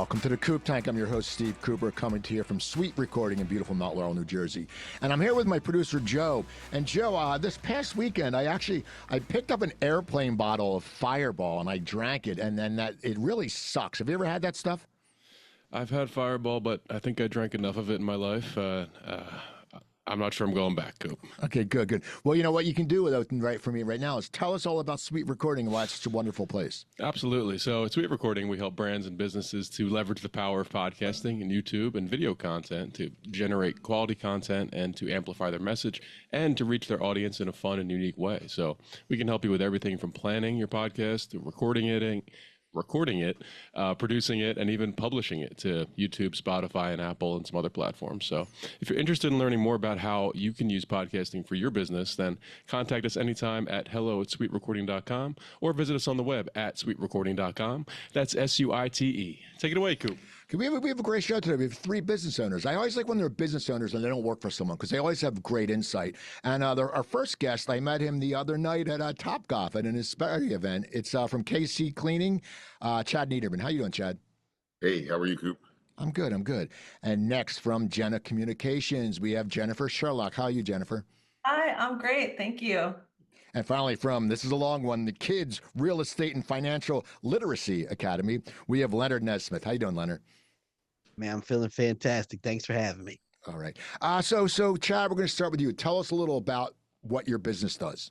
Welcome to the Coop Tank. I'm your host, Steve Cooper, coming to you from SuiteRecording in beautiful Mount Laurel, New Jersey. And I'm here with my producer, Joe. And Joe, this past weekend, I picked up an airplane bottle of Fireball and I drank it, and then it really sucks. Have you ever had that stuff? I've had Fireball, but I think I drank enough of it in my life. I'm not sure I'm going back, Coop. Okay, good. Well, you know what you can do right for me right now is tell us all about SuiteRecording and why it's such a wonderful place. Absolutely. So at SuiteRecording, we help brands and businesses to leverage the power of podcasting and YouTube and video content to generate quality content and to amplify their message and to reach their audience in a fun and unique way. So we can help you with everything from planning your podcast to recording it, producing it, and even publishing it to YouTube, Spotify, and Apple, and some other platforms. So if you're interested in learning more about how you can use podcasting for your business, then contact us anytime at hello@suiterecording.com or visit us on the web at suiterecording.com. That's SUITE. Take it away, Coop. We have a great show today. We have three business owners. I always like when they're business owners and they don't work for someone because they always have great insight. And our first guest, I met him the other night at Topgolf at an Inspire event. It's from C Cleaning, Chad Niederman. How you doing, Chad? Hey, how are you, Coop? I'm good. And next from Jenna Communications, we have Jennifer Sherlock. How are you, Jennifer? Hi, I'm great. Thank you. And finally, this is a long one, the Kids Real Estate and Financial Literacy Academy, we have Leonard Nesmith. How you doing, Leonard? Man, I'm feeling fantastic. Thanks for having me. All right. So Chad, we're going to start with you. Tell us a little about what your business does.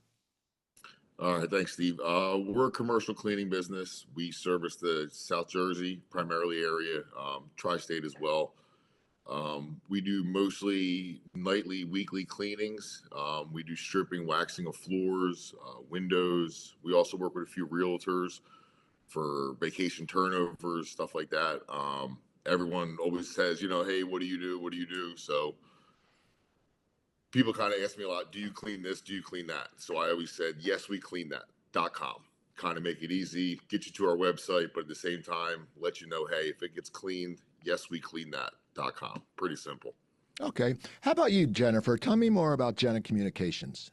All right, thanks, Steve. We're a commercial cleaning business. We service the South Jersey primarily area, tri-state as well. We do mostly nightly, weekly cleanings. We do stripping, waxing of floors, windows. We also work with a few realtors for vacation turnovers, stuff like that. Everyone always says, hey, what do you do? What do you do? So people kind of ask me a lot, do you clean this? Do you clean that? So I always said, yes, we clean that.com. Kind of make it easy, get you to our website, but at the same time, let you know, hey, if it gets cleaned, yes, we clean that.com. Pretty simple. Okay. How about you, Jennifer? Tell me more about Jenna Communications.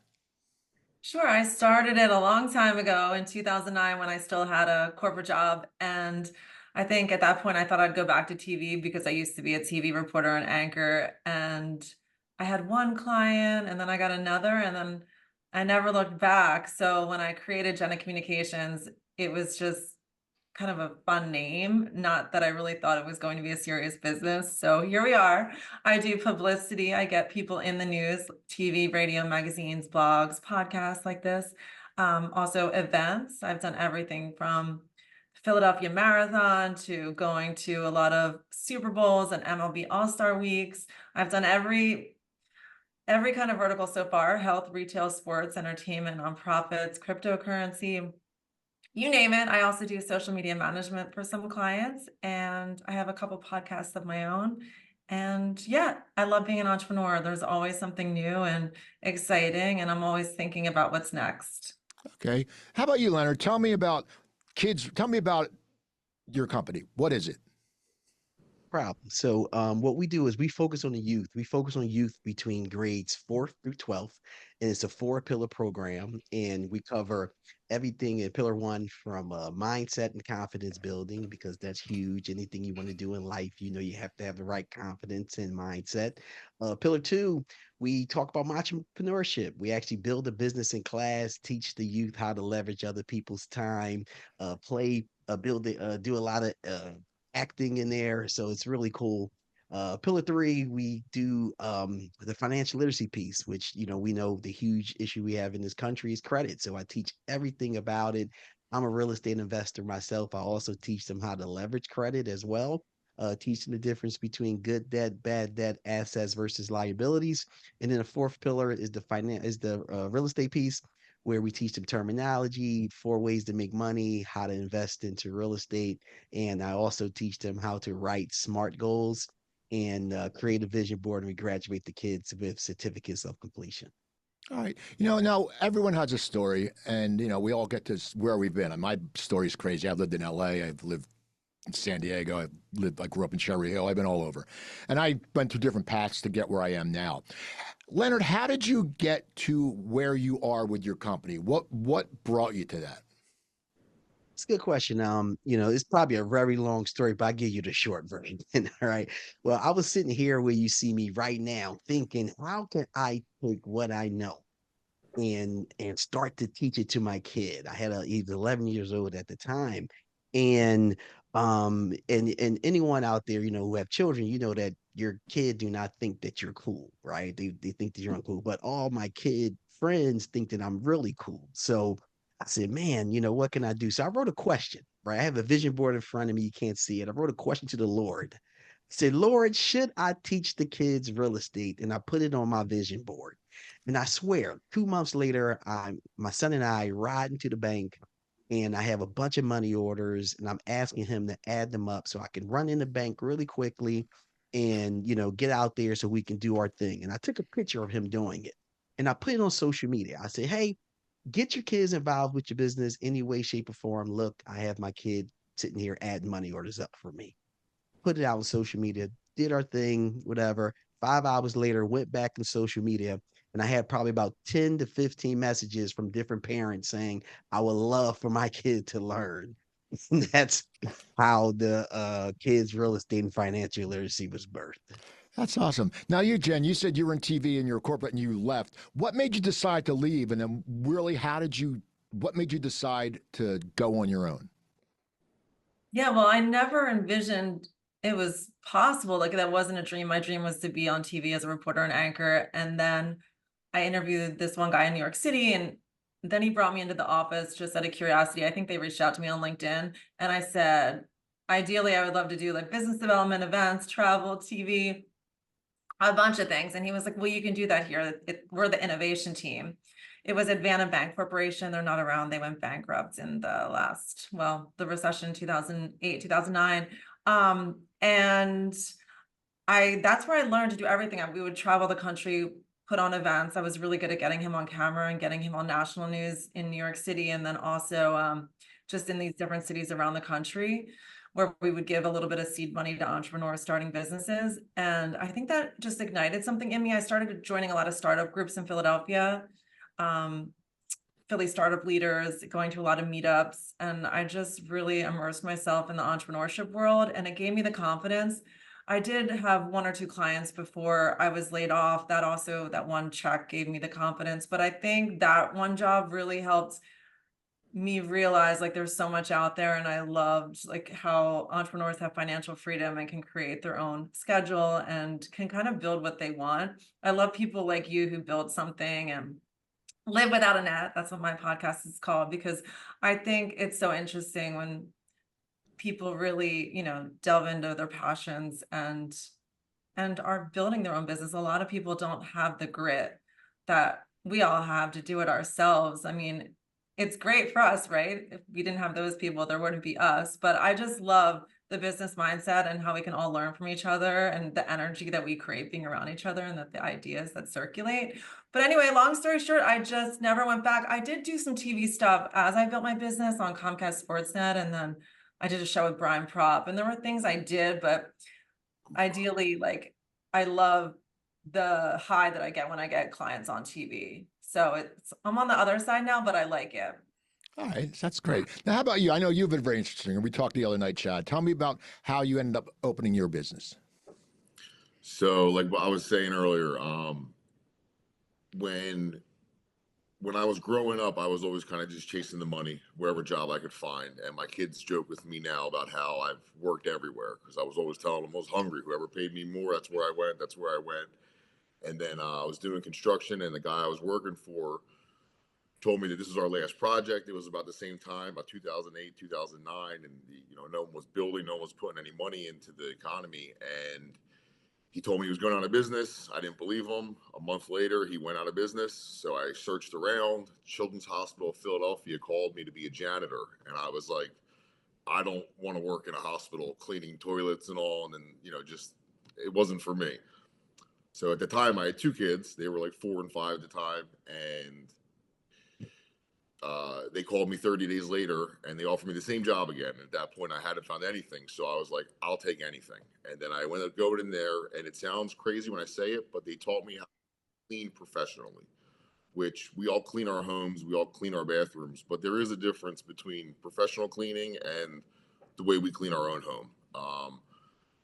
Sure. I started it a long time ago in 2009 when I still had a corporate job. And I think at that point, I thought I'd go back to TV because I used to be a TV reporter and anchor. And I had one client and then I got another and then I never looked back. So when I created Jenna Communications, it was just kind of a fun name. Not that I really thought it was going to be a serious business. So here we are. I do publicity. I get people in the news, TV, radio, magazines, blogs, podcasts like this. Also events. I've done everything from Philadelphia Marathon to going to a lot of Super Bowls and MLB All-Star Weeks. I've done every kind of vertical so far: health, retail, sports, entertainment, nonprofits, cryptocurrency, you name it. I also do social media management for some clients, and I have a couple podcasts of my own. And yeah, I love being an entrepreneur. There's always something new and exciting, and I'm always thinking about what's next. Okay. How about you, Leonard? Tell me about your company. What is it? Problem. So what we do is we focus on the youth. We focus on youth between grades 4th through 12th. And it's a 4-pillar program. And we cover everything in pillar 1 from mindset and confidence building, because that's huge. Anything you want to do in life, you have to have the right confidence and mindset. Pillar 2, we talk about entrepreneurship. We actually build a business in class, teach the youth how to leverage other people's time, do a lot of acting in there. So it's really cool. Pillar 3, we do the financial literacy piece, which, we know the huge issue we have in this country is credit. So I teach everything about it. I'm a real estate investor myself. I also teach them how to leverage credit as well. Teaching the difference between good debt, bad debt, assets versus liabilities. And then the 4th pillar is the real estate piece, where we teach them terminology, 4 ways to make money, how to invest into real estate. And I also teach them how to write SMART goals and create a vision board. And we graduate the kids with certificates of completion. All right. Now everyone has a story, and, we all get to where we've been. And my story's crazy. I've lived in LA. I've lived in San Diego. I grew up in Cherry Hill. I've been all over. And I went through different paths to get where I am now. Leonard, how did you get to where you are with your company? What brought you to that? It's a good question. It's probably a very long story, but I'll give you the short version. All right. Well, I was sitting here where you see me right now thinking, how can I take what I know and start to teach it to my kid? He was 11 years old at the time. And and anyone out there, who have children, that your kid do not think that you're cool, right? They think that you're uncool. But all my kid friends think that I'm really cool. So I said, man, what can I do? So I wrote a question, right? I have a vision board in front of me. You can't see it. I wrote a question to the Lord. I said, Lord, should I teach the kids real estate? And I put it on my vision board. And I swear, 2 months later, my son and I ride into the bank and I have a bunch of money orders and I'm asking him to add them up so I can run in the bank really quickly and, get out there so we can do our thing. And I took a picture of him doing it and I put it on social media. I said, hey, get your kids involved with your business any way, shape, or form. Look, I have my kid sitting here adding money orders up for me. Put it out on social media, did our thing, whatever. 5 hours later, went back in social media, and I had probably about 10 to 15 messages from different parents saying, I would love for my kid to learn. And that's how the kids' real estate and financial literacy was birthed. That's awesome. Now, you, Jen, you said you were in TV and you're corporate and you left. What made you decide to leave? And then, really, what made you decide to go on your own? Yeah, well, I never envisioned it was possible. Like that wasn't a dream. My dream was to be on TV as a reporter and anchor. And then I interviewed this one guy in New York City, and then he brought me into the office just out of curiosity. I think they reached out to me on LinkedIn, and I said, ideally, I would love to do like business development, events, travel, TV, a bunch of things. And he was like, well, you can do that here. We're the innovation team. It was Advana Bank Corporation. They're not around. They went bankrupt in the recession, 2008, 2009. And that's where I learned to do everything. We would travel the country, put on events. I was really good at getting him on camera and getting him on national news in New York City. And then also just in these different cities around the country, where we would give a little bit of seed money to entrepreneurs starting businesses. And I think that just ignited something in me. I started joining a lot of startup groups in Philadelphia, Philly startup leaders, going to a lot of meetups. And I just really immersed myself in the entrepreneurship world. And it gave me the confidence. I did have 1 or 2 clients before I was laid off. That one check gave me the confidence. But I think that one job really helped me realize like there's so much out there, and I loved like how entrepreneurs have financial freedom and can create their own schedule and can kind of build what they want. I love people like you who build something and live without a net. That's what my podcast is called, because I think it's so interesting when people really, delve into their passions and are building their own business. A lot of people don't have the grit that we all have to do it ourselves. I mean, it's great for us, right? If we didn't have those people, there wouldn't be us. But I just love the business mindset and how we can all learn from each other and the energy that we create being around each other and the ideas that circulate. But anyway, long story short, I just never went back. I did do some TV stuff as I built my business on Comcast Sportsnet, and then I did a show with Brian Prop, and there were things I did, but ideally, like I love the high that I get when I get clients on TV. So I'm on the other side now, but I like it. All right, that's great. Now, how about you? I know you've been very interesting, and we talked the other night, Chad. Tell me about how you ended up opening your business. So, like what I was saying earlier, when I was growing up, I was always kind of just chasing the money, wherever job I could find. And my kids joke with me now about how I've worked everywhere, because I was always telling them I was hungry. Whoever paid me more, that's where I went. That's where I went. And then I was doing construction, and the guy I was working for told me that this was our last project. It was about the same time, about 2008, 2009, and no one was building, no one was putting any money into the economy. And he told me he was going out of business. I didn't believe him. A month later, he went out of business. So I searched around. Children's Hospital of Philadelphia called me to be a janitor, and I was like, I don't want to work in a hospital cleaning toilets and all. And then just it wasn't for me. So at the time, I had 2 kids. They were like 4 and 5 at the time, and they called me 30 days later and they offered me the same job again. At that point, I hadn't found anything. So I was like, I'll take anything. And then I went to go in there, and it sounds crazy when I say it, but they taught me how to clean professionally. which we all clean our homes, we all clean our bathrooms, but there is a difference between professional cleaning and the way we clean our own home.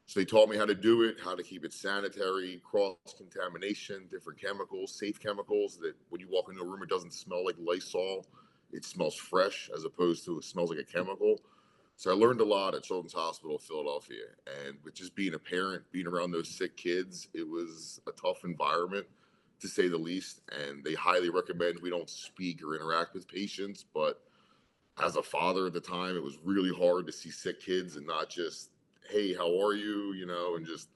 So they taught me how to do it, how to keep it sanitary, cross-contamination, different chemicals, safe chemicals, that when you walk into a room, it doesn't smell like Lysol. It smells fresh as opposed to it smells like a chemical. So I learned a lot at Children's Hospital of Philadelphia. And with just being a parent, being around those sick kids, it was a tough environment, to say the least. And they highly recommend we don't speak or interact with patients. But as a father at the time, it was really hard to see sick kids and not just, hey, how are you? You know, and just,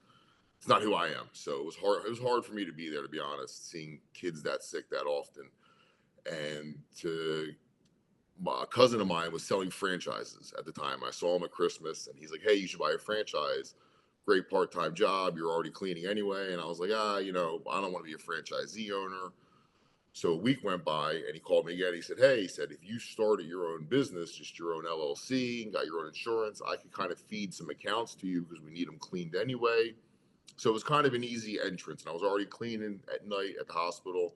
it's not who I am. So it was hard. It was hard for me to be there, to be honest, seeing kids that sick that often. And to, my cousin of mine was selling franchises at the time. I saw him at Christmas and he's like, hey, you should buy a franchise. Great part-time job. You're already cleaning anyway. And I was like, you know, I don't want to be a franchisee owner. So a week went by and he called me again. He said, hey, he said, if you started your own business, just your own LLC, and got your own insurance, I could kind of feed some accounts to you because we need them cleaned anyway. So it was kind of an easy entrance. And I was already cleaning at night at the hospital.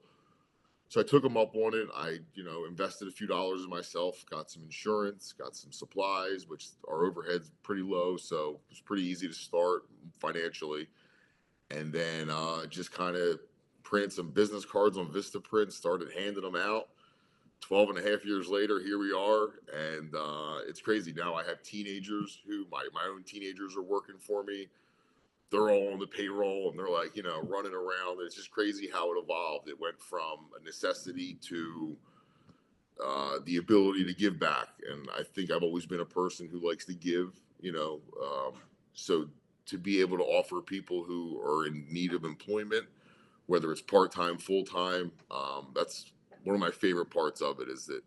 So I took him up on it. I, you know, invested a few dollars in myself, got some insurance, got some supplies, which our overhead's pretty low. So it was pretty easy to start financially. And then just kind of print some business cards on Vistaprint, started handing them out. 12 and a half years later, here we are. And it's crazy. Now I have teenagers who, my own teenagers are working for me. They're all on the payroll and they're like, you know, running around. It's just crazy how it evolved. It went from a necessity to the ability to give back. And I think I've always been a person who likes to give, you know. So to be able to offer people who are in need of employment, whether it's part-time, full-time, that's one of my favorite parts of it, is that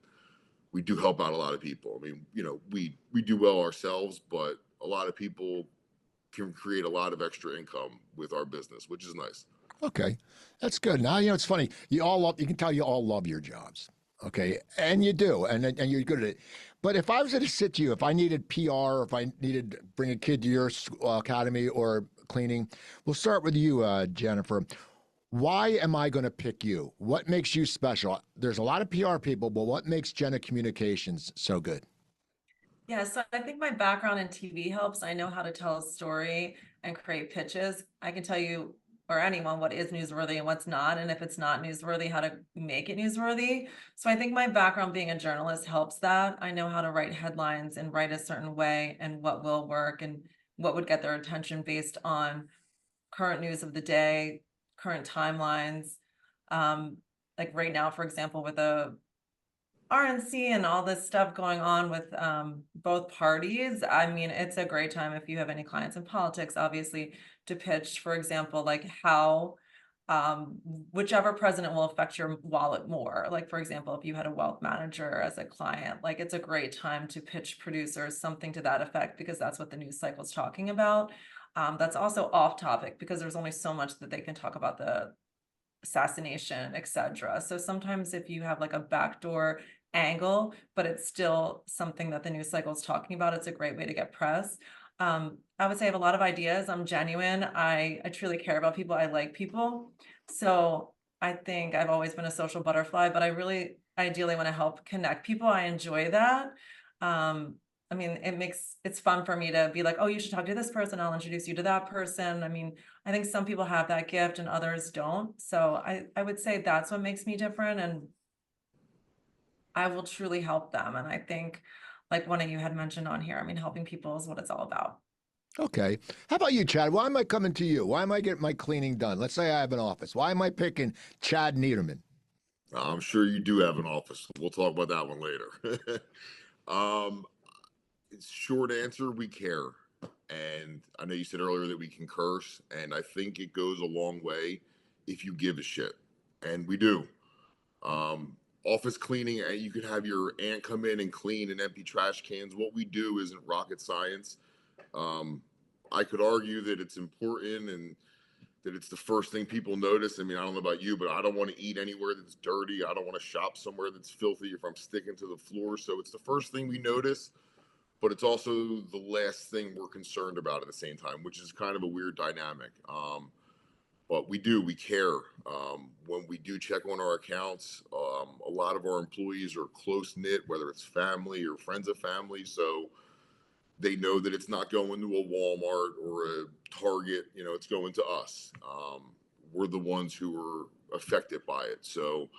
we do help out a lot of people. I mean, you know, we do well ourselves, but a lot of people can create a lot of extra income with our business, which is nice. Okay, that's good. Now, you know, it's funny. You all love, you can tell you all love your jobs. Okay, and you do, and you're good at it. But if I was to sit to you, if I needed PR, if I needed to bring a kid to your academy or cleaning, we'll start with you, Jennifer. Why am I going to pick you? What makes you special? There's a lot of PR people, but what makes Jenna Communications so good? Yeah, so I think my background in TV helps. I know how to tell a story and create pitches. I can tell you or anyone what is newsworthy and what's not, and if it's not newsworthy, how to make it newsworthy. So I think my background being a journalist helps that. I know how to write headlines and write a certain way and what will work and what would get their attention based on current news of the day, current timelines. Like right now, for example, with a RNC and all this stuff going on with both parties. I mean, it's a great time if you have any clients in politics, obviously, to pitch, for example, like how whichever president will affect your wallet more. Like, for example, if you had a wealth manager as a client, like it's a great time to pitch producers something to that effect, because that's what the news cycle is talking about. That's also off topic because there's only so much that they can talk about the assassination, etc. So sometimes if you have like a backdoor angle, but it's still something that the news cycle is talking about, it's a great way to get press. I would say I have a lot of ideas. I'm genuine. I truly care about people. I like people. So I think I've always been a social butterfly, but I really ideally want to help connect people. I enjoy that. I mean, it's fun for me to be like, oh, you should talk to this person. I'll introduce you to that person. I mean, I think some people have that gift and others don't. So I would say that's what makes me different, and I will truly help them. And I think, like one of you had mentioned on here, I mean, helping people is what it's all about. Okay. How about you, Chad? Why am I coming to you? Why am I getting my cleaning done? Let's say I have an office. Why am I picking Chad Niederman? I'm sure you do have an office. We'll talk about that one later. um, Short answer, we care. And I know you said earlier that we can curse, and I think it goes a long way if you give a shit. And we do. Office cleaning, and you can have your aunt come in and clean and empty trash cans. What we do isn't rocket science. I could argue that it's important and that it's the first thing people notice. I mean, I don't know about you, but I don't want to eat anywhere that's dirty. I don't want to shop somewhere that's filthy if I'm sticking to the floor. So it's the first thing we notice, but it's also the last thing we're concerned about at the same time, which is kind of a weird dynamic. but we care. When we do check on our accounts, a lot of our employees are close knit, whether it's family or friends of family. So they know that it's not going to a Walmart or a Target, you know, it's going to us. We're the ones who are affected by it. So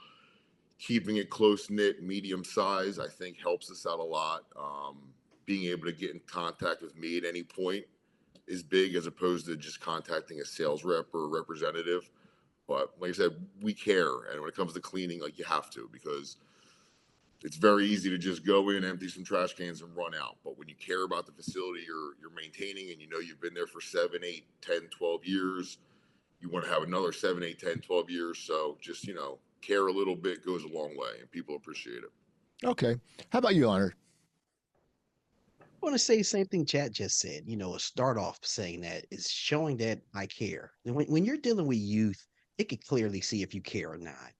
keeping it close knit, medium size, I think helps us out a lot. Being able to get in contact with me at any point is big, as opposed to just contacting a sales rep or a representative. But like I said, we care. And when it comes to cleaning, like, you have to, because it's very easy to just go in, empty some trash cans and run out. But when you care about the facility you're maintaining, and you know you've been there for 7, 8, 10, 12 years, you want to have another 7, 8, 10, 12 years. So just, you know, care a little bit goes a long way, and people appreciate it. Okay. How about you, Leonard? I want to say the same thing Chad just said. You know, a start off saying that is showing that I care. And when you're dealing with youth, it can clearly see if you care or not.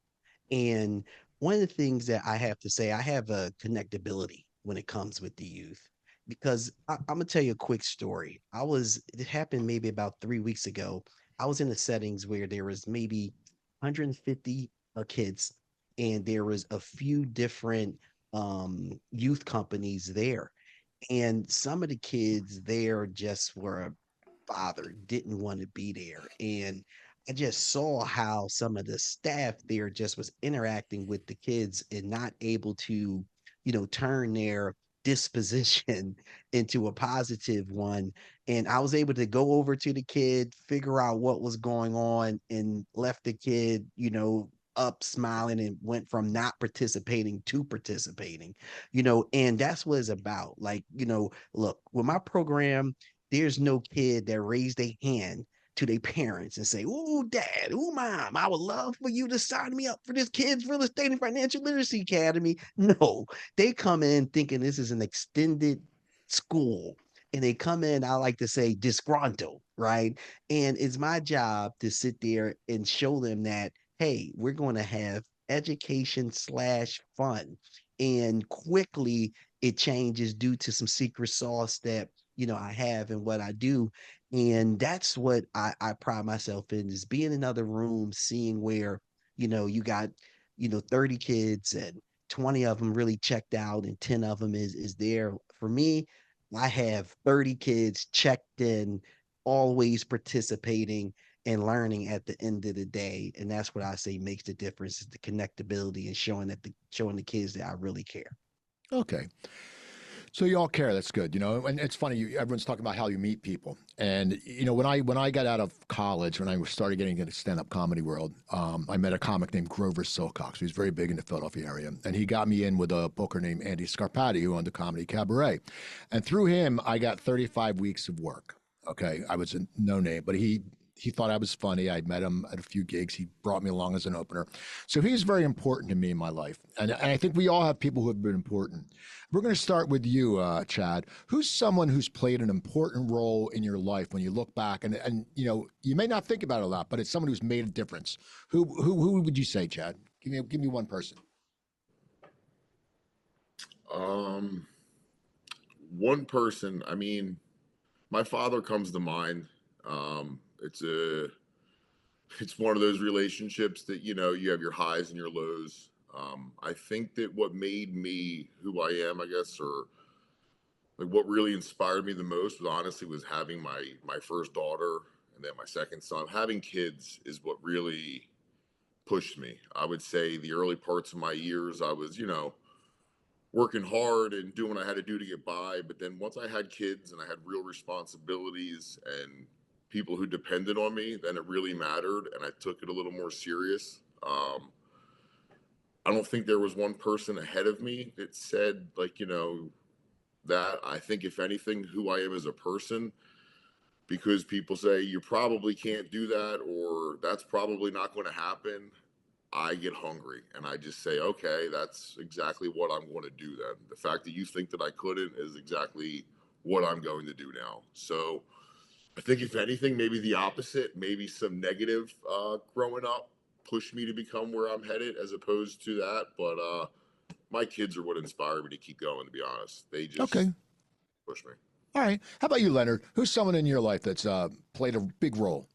And one of the things that I have to say, I have a connectability when it comes with the youth, because I'm gonna tell you a quick story. It happened maybe about 3 weeks ago. I was in the settings where there was maybe 150 kids, and there was a few different youth companies there. And some of the kids there just were bothered, didn't want to be there. And I just saw how some of the staff there just was interacting with the kids and not able to, you know, turn their disposition into a positive one. And I was able to go over to the kid, figure out what was going on, and left the kid, you know, up smiling, and went from not participating to participating, you know. And that's what it's about. Like, you know, look, with my program, there's no kid that raised a hand to their parents and say, "Oh, dad, oh, mom, I would love for you to sign me up for this kids real estate and financial literacy academy." No, they come in thinking this is an extended school. And they come in, I like to say, disgruntled, right? And it's my job to sit there and show them that, hey, we're going to have education slash fun. And quickly it changes due to some secret sauce that, you know, I have and what I do. And that's what I pride myself in, is being in other rooms, seeing where, you know, you got, you know, 30 kids and 20 of them really checked out and 10 of them is there. For me, I have 30 kids checked in, always participating and learning at the end of the day. And that's what I say makes the difference, is the connectability and showing the kids that I really care. Okay. So you all care. That's good. You know, and it's funny. Everyone's talking about how you meet people. And you know, when I got out of college, when I started getting into stand-up comedy world, I met a comic named Grover Silcox. He was very big in the Philadelphia area, and he got me in with a booker named Andy Scarpati, who owned the Comedy Cabaret. And through him, I got 35 weeks of work. Okay, I was a no name, but he thought I was funny. I'd met him at a few gigs. He brought me along as an opener. So he's very important to me in my life. And I think we all have people who have been important. We're going to start with you, Chad. Who's someone who's played an important role in your life when you look back? And you know, you may not think about it a lot, but it's someone who's made a difference. Who would you say, Chad? Give me one person. Um, One person, I mean, my father comes to mind. It's one of those relationships that, you know, you have your highs and your lows. I think that what made me who I am, I guess, or like what really inspired me the most, was honestly was having my first daughter, and then my second son. Having kids is what really pushed me. I would say the early parts of my years, I was, you know, working hard and doing what I had to do to get by. But then once I had kids and I had real responsibilities and people who depended on me, then it really mattered, and I took it a little more serious. I don't think there was one person ahead of me that said, like, you know, that. I think, if anything, who I am as a person, because people say you probably can't do that, or that's probably not going to happen, I get hungry and I just say, okay, that's exactly what I'm going to do then. The fact that you think that I couldn't is exactly what I'm going to do now. So I think, if anything, maybe the opposite, maybe some negative growing up pushed me to become where I'm headed, as opposed to that. But my kids are what inspired me to keep going, to be honest. They just Okay. push me. All right. How about you, Leonard? Who's someone in your life that's played a big role?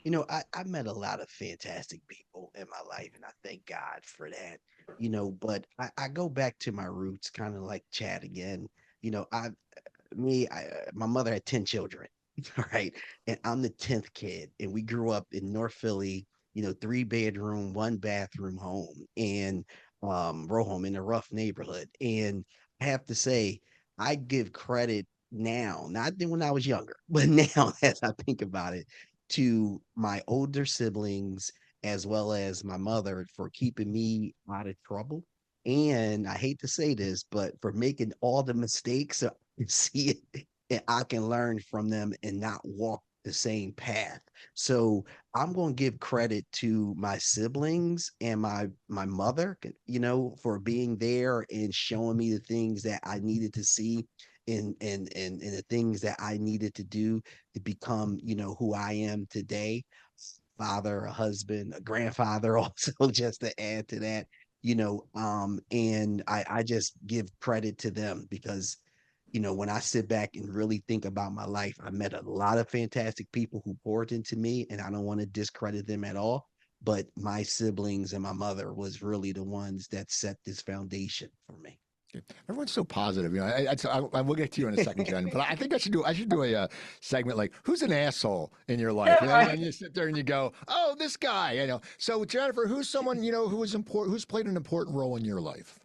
I met a lot of fantastic people in my life, and I thank God for that. But I go back to my roots, kind of like Chad again. You know, I my mother had 10 children, right? And I'm the 10th kid. And we grew up in North Philly, 3 bedroom, 1 bathroom home and row home in a rough neighborhood. And I have to say, I give credit now, not then when I was younger, but now as I think about it, to my older siblings as well as my mother for keeping me out of trouble. And I hate to say this, but for making all the mistakes so I can see it and I can learn from them and not walk the same path. So I'm going to give credit to my siblings and my mother, for being there and showing me the things that I needed to see and the things that I needed to do to become, who I am today. Father, a husband, a grandfather, also just to add to that, and I just give credit to them because when I sit back and really think about my life, I met a lot of fantastic people who poured into me, and I don't want to discredit them at all. But my siblings and my mother was really the ones that set this foundation for me. Everyone's so positive. I will get to you in a second, Jen. But I think I should do a segment like who's an asshole in your life, Yeah, right. and you sit there and you go, oh, this guy. So Jennifer, who's someone who is important, who's played an important role in your life?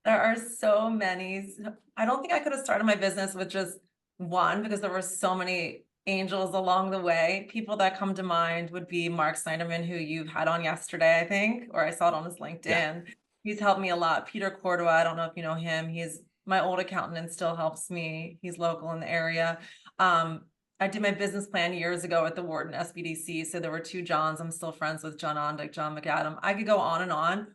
There are so many. I don't think I could have started my business with just one because there were so many angels along the way. People that come to mind would be Mark Niederman, who you've had on yesterday, I think, or I saw it on his Yeah. LinkedIn. He's helped me a lot. Peter Cordova, I don't know if you know him. He's my old accountant and still helps me. He's local in the area. I did my business plan years ago at the Wharton SBDC. So there were two Johns. I'm still friends with John Ondick, John McAdam. I could go on and on.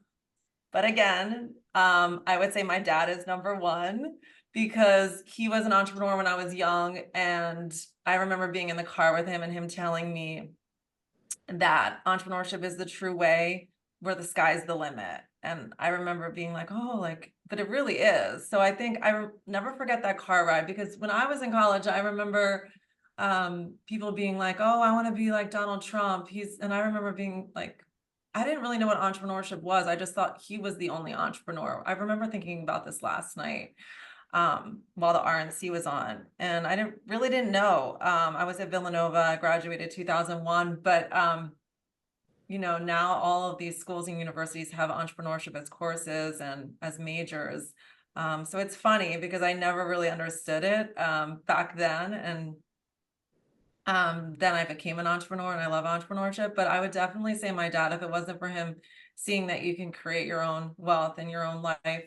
But again, I would say my dad is number one because he was an entrepreneur when I was young. And I remember being in the car with him and him telling me that entrepreneurship is the true way where the sky's the limit. And I remember being like, oh, but it really is. So I think never forget that car ride because when I was in college, I remember people being like, oh, I want to be like Donald Trump. And I remember being like, I didn't really know what entrepreneurship was. I just thought he was the only entrepreneur. I remember thinking about this last night while the RNC was on, and I didn't know. I was at Villanova, I graduated 2001, but now all of these schools and universities have entrepreneurship as courses and as majors. So it's funny because I never really understood it back then, and then I became an entrepreneur and I love entrepreneurship. But I would definitely say my dad, if it wasn't for him seeing that you can create your own wealth and your own life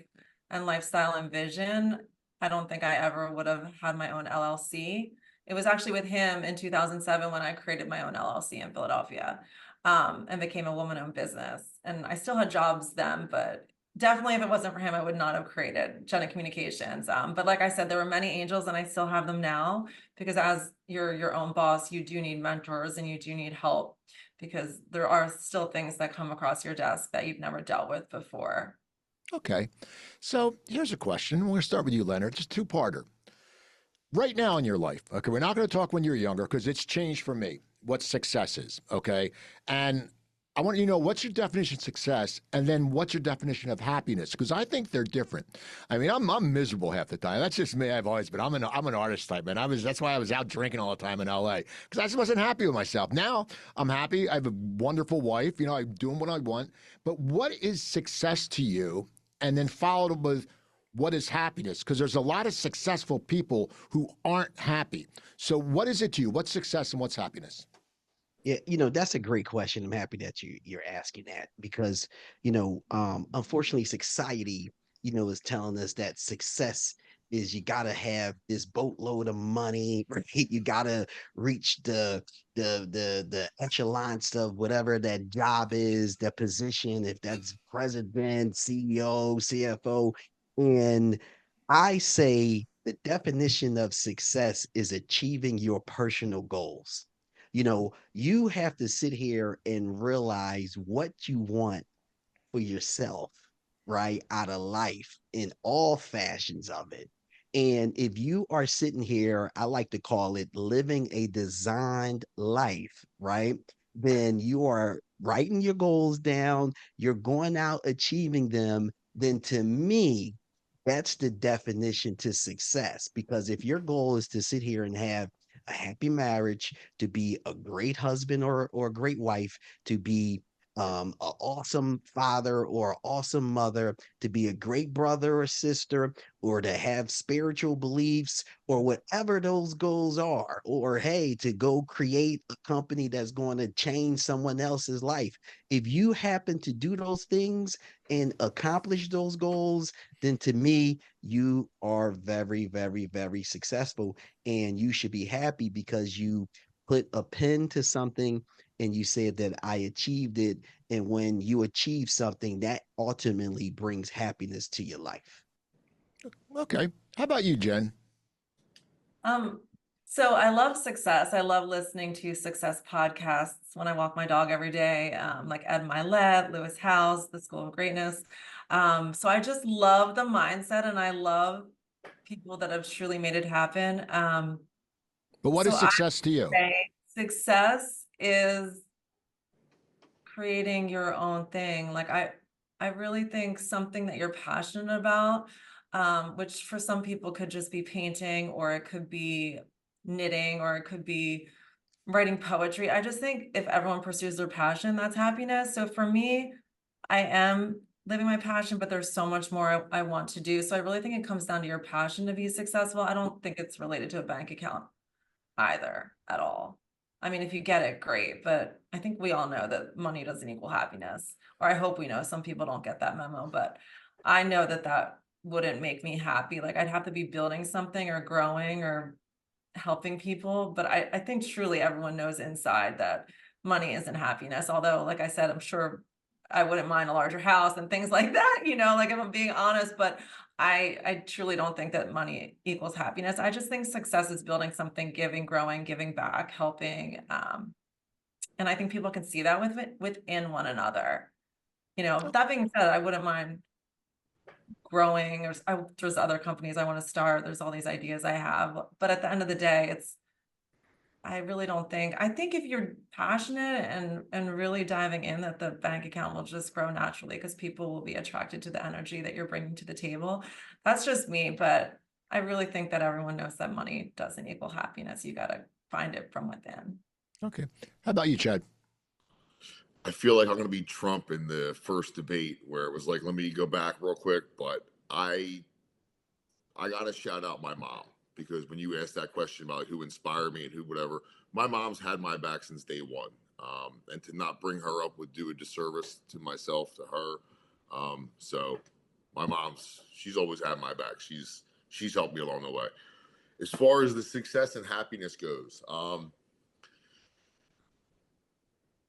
and lifestyle and vision, I don't think I ever would have had my own LLC. It was actually with him in 2007 when I created my own LLC in Philadelphia, and became a woman-owned business. And I still had jobs then, but definitely if it wasn't for him, I would not have created Jenna Communications. But like I said, there were many angels and I still have them now because as you're your own boss, you do need mentors and you do need help because there are still things that come across your desk that you've never dealt with before. Okay. So here's a question. We're going to start with you, Leonard. Just two-parter. Right now in your life, okay, we're not going to talk when you're younger because it's changed for me what success is, okay? And I want you to know what's your definition of success and then what's your definition of happiness because I think they're different. I mean, I'm miserable half the time. That's just me. I've always been. I'm an artist type, man. That's why I was out drinking all the time in LA because I just wasn't happy with myself. Now I'm happy. I have a wonderful wife. I'm doing what I want. But what is success to you? And then followed with what is happiness? Because there's a lot of successful people who aren't happy. So what is it to you? What's success and what's happiness? Yeah, that's a great question. I'm happy that you're asking that because, unfortunately, society, is telling us that success is you gotta have this boatload of money, right? You gotta reach the echelons of whatever that job is, that position, if that's president, CEO, CFO. And I say the definition of success is achieving your personal goals. You have to sit here and realize what you want for yourself, right? Out of life in all fashions of it. And if you are sitting here, I like to call it living a designed life, right? Then you are writing your goals down, you're going out achieving them. Then to me, that's the definition to success. Because if your goal is to sit here and have a happy marriage, to be a great husband or a great wife, to be an awesome father or awesome mother, to be a great brother or sister, or to have spiritual beliefs, or whatever those goals are, or hey, to go create a company that's going to change someone else's life. If you happen to do those things and accomplish those goals, then to me, you are very, very, very successful. And you should be happy because you put a pen to something and you said that I achieved it. And when you achieve something, that ultimately brings happiness to your life. Okay. How about you, Jen? So I love success. I love listening to success podcasts when I walk my dog every day, like Ed Milet, Lewis Howes, The School of Greatness. So I just love the mindset and I love people that have truly made it happen. But what So is I success to you? say success is creating your own thing. Like I really think something that you're passionate about, which for some people could just be painting, or it could be knitting, or it could be writing poetry. I just think if everyone pursues their passion, that's happiness. So for me, I am living my passion, but there's so much more I want to do. So I really think it comes down to your passion to be successful. I don't think it's related to a bank account either at all. I mean, if you get it, great, but I think we all know that money doesn't equal happiness, or I hope we know. Some people don't get that memo, but I know that that wouldn't make me happy. Like I'd have to be building something or growing or helping people, but I think truly everyone knows inside that money isn't happiness. Although, like I said, I'm sure I wouldn't mind a larger house and things like that, like if I'm being honest, but I truly don't think that money equals happiness. I just think success is building something, giving, growing, giving back, helping. And I think people can see that within one another. That being said, I wouldn't mind growing. There's other companies I want to start. There's all these ideas I have, but at the end of the day, I really don't I think if you're passionate and really diving in, that the bank account will just grow naturally because people will be attracted to the energy that you're bringing to the table. That's just me, but I really think that everyone knows that money doesn't equal happiness. You got to find it from within. Okay. How about you, Chad? I feel like I'm going to be Trump in the first debate where it was like, let me go back real quick, but I got to shout out my mom, because when you asked that question about who inspired me and who whatever, my mom's had my back since day one. And to not bring her up would do a disservice to myself, to her. So my she's always had my back. She's helped me along the way. As far as the success and happiness goes,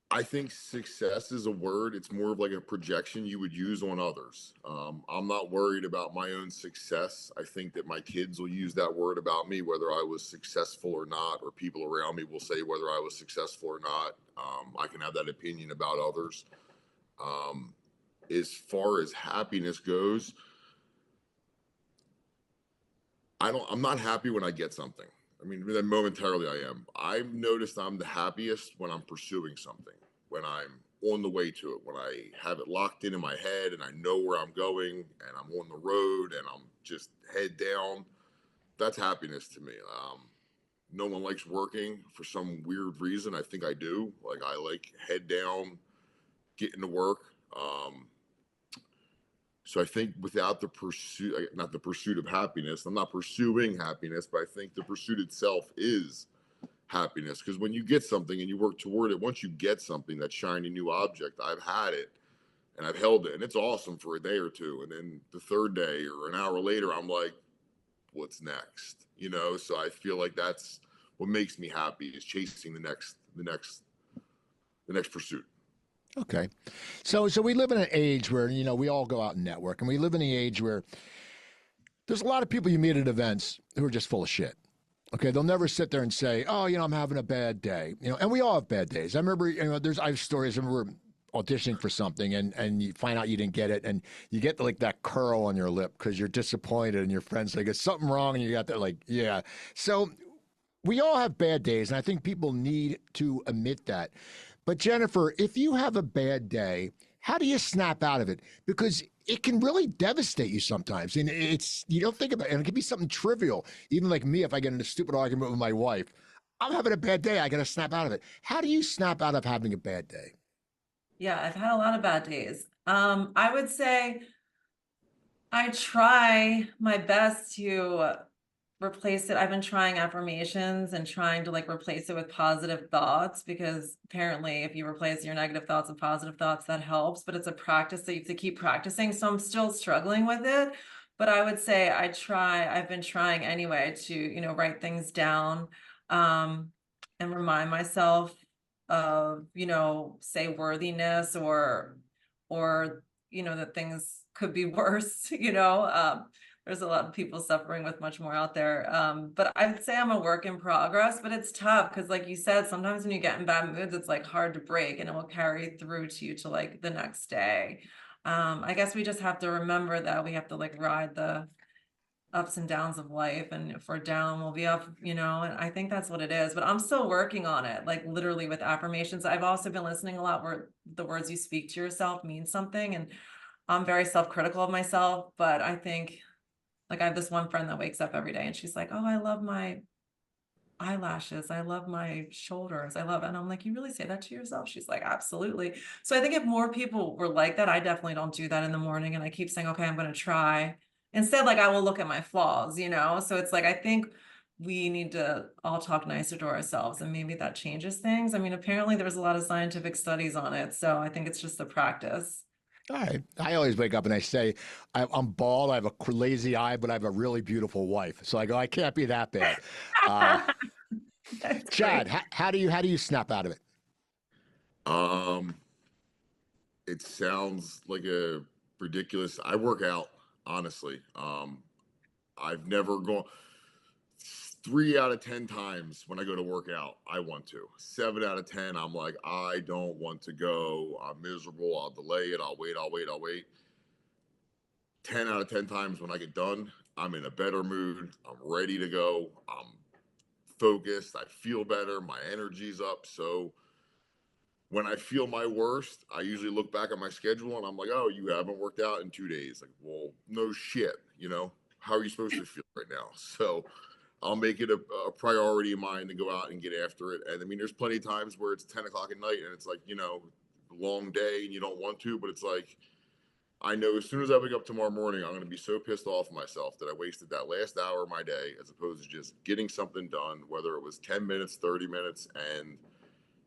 I think success is a word. It's more of like a projection you would use on others. I'm not worried about my own success. I think that my kids will use that word about me, whether I was successful or not, or people around me will say whether I was successful or not. I can have that opinion about others. As far as happiness goes, I'm not happy when I get something. I mean, then momentarily I am. I've noticed I'm the happiest when I'm pursuing something, when I'm on the way to it, when I have it locked in my head and I know where I'm going and I'm on the road and I'm just head down. That's happiness to me. No one likes working for some weird reason. I think I do. Like I like head down, getting to work. So I think without the pursuit, not the pursuit of happiness, I'm not pursuing happiness, but I think the pursuit itself is happiness. Because when you get something and you work toward it, once you get something, that shiny new object, I've had it and I've held it and it's awesome for a day or two. And then the third day or an hour later, I'm like, what's next? So I feel like that's what makes me happy, is chasing the next pursuit. Okay. So we live in an age where, we all go out and network, and we live in an age where there's a lot of people you meet at events who are just full of shit. Okay. They'll never sit there and say, oh, I'm having a bad day, and we all have bad days. I remember, I have stories. I remember auditioning for something and you find out you didn't get it and you get like that curl on your lip because you're disappointed and your friends like, is something wrong? And you got that like, yeah. So we all have bad days, and I think people need to admit that. But Jennifer, if you have a bad day, how do you snap out of it? Because it can really devastate you sometimes. And it's, you don't think about it. And it can be something trivial. Even like me, if I get in a stupid argument with my wife, I'm having a bad day. I got to snap out of it. How do you snap out of having a bad day? Yeah, I've had a lot of bad days. I would say I try my best to replace it. I've been trying affirmations and trying to like replace it with positive thoughts, because apparently if you replace your negative thoughts with positive thoughts, that helps, but it's a practice that you have to keep practicing. So I'm still struggling with it, but I would say I've been trying anyway to, you know, write things down, and remind myself of, you know, say worthiness or, you know, that things could be worse, you know. There's a lot of people suffering with much more out there. But I would say I'm a work in progress, but it's tough because like you said, sometimes when you get in bad moods, it's like hard to break and it will carry through to you to like the next day. I guess we just have to remember that we have to like ride the ups and downs of life, and if we're down, we'll be up, you know, and I think that's what it is. But I'm still working on it, like literally with affirmations. I've also been listening a lot where the words you speak to yourself mean something, and I'm very self-critical of myself, but I think like I have this one friend that wakes up every day and she's like, oh, I love my eyelashes, I love my shoulders, I love it. And I'm like, you really say that to yourself? She's like, absolutely. So I think if more people were like that, I definitely don't do that in the morning, and I keep saying, okay, I'm going to try. Instead, like I will look at my flaws, you know. So it's like I think we need to all talk nicer to ourselves, and maybe that changes things. I mean, apparently there's a lot of scientific studies on it, so I think it's just a practice. All right. I always wake up and I say, I'm bald. I have a lazy eye, but I have a really beautiful wife. So I go, I can't be that bad. Uh, That's Chad, great. how do you snap out of it? Um, it sounds like a ridiculous. I work out, honestly. I've never gone 3 out of 10 times when I go to work out, I want to. 7 out of 10, I'm like, I don't want to go. I'm miserable. I'll delay it. I'll wait. 10 out of 10 times when I get done, I'm in a better mood. I'm ready to go. I'm focused. I feel better. My energy's up. So when I feel my worst, I usually look back at my schedule and I'm like, oh, you haven't worked out in 2 days. Like, well, no shit. You know, how are you supposed to feel right now? So I'll make it a priority of mine to go out and get after it. And I mean, there's plenty of times where it's 10 o'clock at night and it's like, you know, long day and you don't want to, but it's like, I know as soon as I wake up tomorrow morning, I'm going to be so pissed off myself that I wasted that last hour of my day as opposed to just getting something done, whether it was 10 minutes, 30 minutes, and